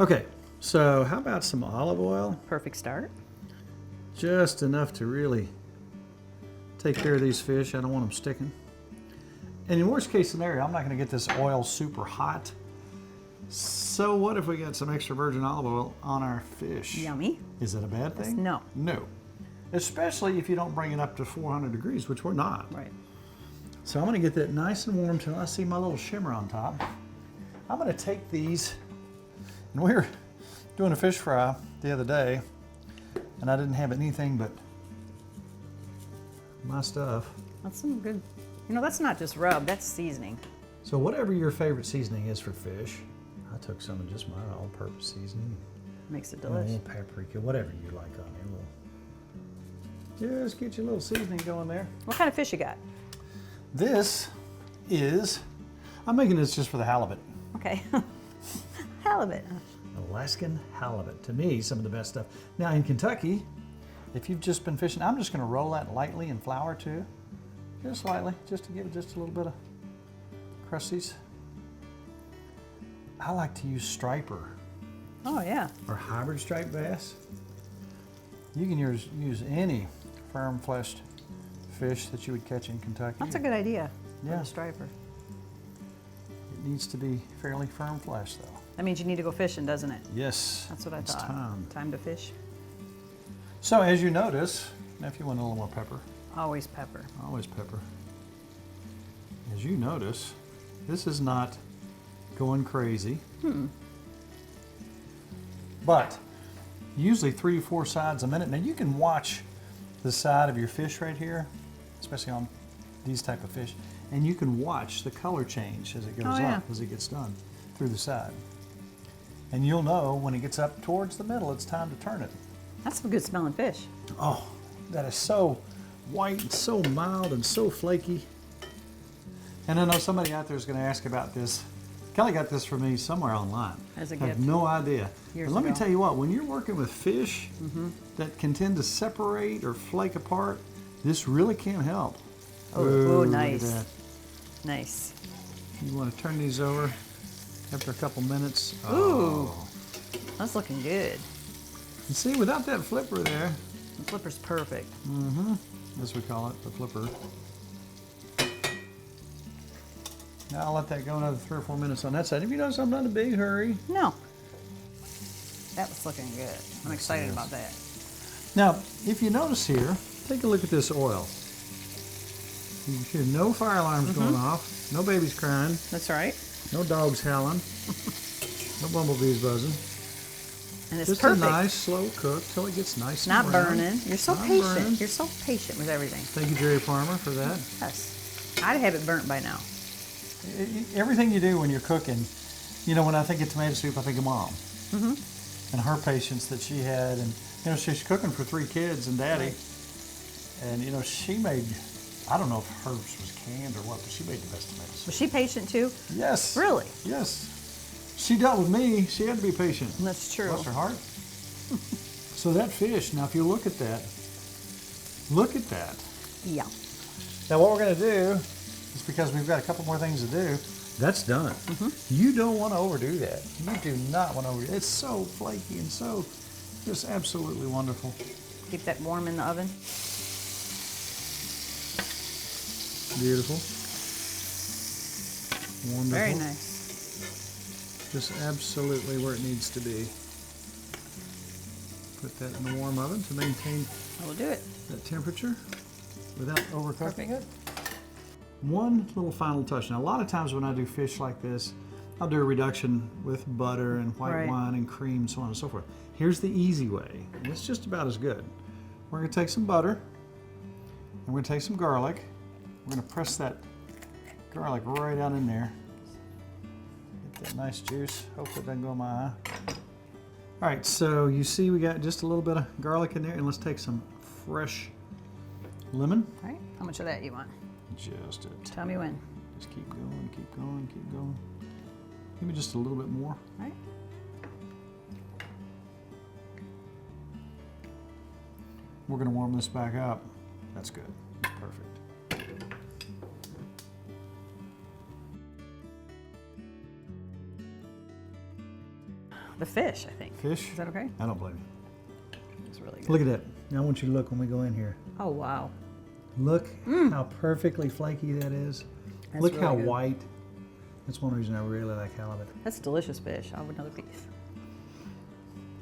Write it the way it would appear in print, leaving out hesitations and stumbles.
Okay, so how about some olive oil? Perfect start. Just enough to really take care of these fish. I don't want them sticking. And in worst case scenario, I'm not going to get this oil super hot. So what if we got some extra virgin olive oil on our fish? Yummy. Is that a bad thing? No. No. Especially if you don't bring it up to 400 degrees, which we're not. Right. So I'm going to get that nice and warm till I see my little shimmer on top. I'm going to take these, and we were doing a fish fry the other day, and I didn't have anything but my stuff. That's some good, that's not just rub, that's seasoning. So whatever your favorite seasoning is for fish, I took some of just my all-purpose seasoning. Makes it A delicious. little paprika, whatever you like on there. Just get your little seasoning going there. What kind of fish you got? This is, I'm making this just for the halibut. Okay. Halibut. Alaskan halibut. To me, some of the best stuff. Now in Kentucky, if you've just been fishing, I'm just going to roll that lightly in flour too. Just lightly, just to give it just a little bit of crusties. I like to use striper Oh, yeah. or hybrid striped bass. You can use any firm-fleshed fish that you would catch in Kentucky. That's a good idea for Yeah. the striper. It needs to be fairly firm-fleshed though. That means you need to go fishing, doesn't it? Yes. That's what I it's thought. time. Time to fish. So as you notice, now if you want a little more pepper, Always pepper. always pepper. As you notice, this is not going crazy. But usually 3 to 4 sides a minute. Now you can watch the side of your fish right here, especially on these type of fish, and you can watch the color change as it goes Oh, yeah. up, as it gets done through the side. And you'll know when it gets up towards the middle, it's time to turn it. That's some good smelling fish. Oh, that is so white and so mild and so flaky. And I know somebody out there is going to ask about this. Kelly got this for me somewhere online. As a I have gift. no idea. Years But let me ago. tell you what, when you're working with fish that can tend to separate or flake apart, this really can help. Oh, Ooh, look at nice. that. Nice. You want to turn these over after a couple minutes. Ooh. Oh. That's looking good. And see, without that flipper there, The flipper's perfect. as we call it, the flipper. Now I'll let that go another 3 or 4 minutes on that side. If you notice, I'm not in a big hurry. No. That was looking good. I'm excited about that. Now, if you notice here, take a look at this oil. You can hear no fire alarms going off, no babies crying, That's right. no dogs howling, no bumblebees buzzing. And it's Just perfect. a nice slow cook till it gets nice Not and brown. burning. You're so Not patient. burning. You're so patient with everything. Thank you, Jerry Farmer, for that. Yes. I'd have it burnt by now. Everything you do when you're cooking, when I think of tomato soup, I think of Mom. And her patience that she had. And, she's cooking for 3 kids and Daddy. Right. And, she made, I don't know if hers was canned or what, but she made the best tomato soup. Was she patient too? Yes. Really? Yes. She dealt with me. She had to be patient. That's true. Bless her heart. So that fish, now if you look at that, look at that. Yeah. Now what we're going to do is, because we've got a couple more things to do, that's done. You don't want to overdo that. You do not want to overdo it. It's so flaky and so just absolutely wonderful. Keep that warm in the oven. Beautiful. Wonderful. Very nice. Just absolutely where it needs to be. Put that in the warm oven to maintain I will do it. that temperature without overcooking Perfect. it. One little final touch. Now, a lot of times when I do fish like this, I'll do a reduction with butter and white Right. wine and cream, so on and so forth. Here's the easy way, and it's just about as good. We're going to take some butter, and we're going to take some garlic. We're going to press that garlic right down in there. Get that nice juice. Hope it doesn't go in my eye. All right, so you see we got just a little bit of garlic in there, and let's take some fresh lemon. All right. How much of that you want? Just a Tell me when. Just keep going, keep going, keep going. Give me just a little bit more. All right. We're going to warm this back up. That's good. Perfect. The fish, I think. Fish? Is that okay? I don't blame you. It's really good. Look at that. Now I want you to look when we go in here. Oh, wow. Look how perfectly flaky that is. That's Look really how good. white. That's one reason I really like halibut. That's delicious fish. I'll have another piece.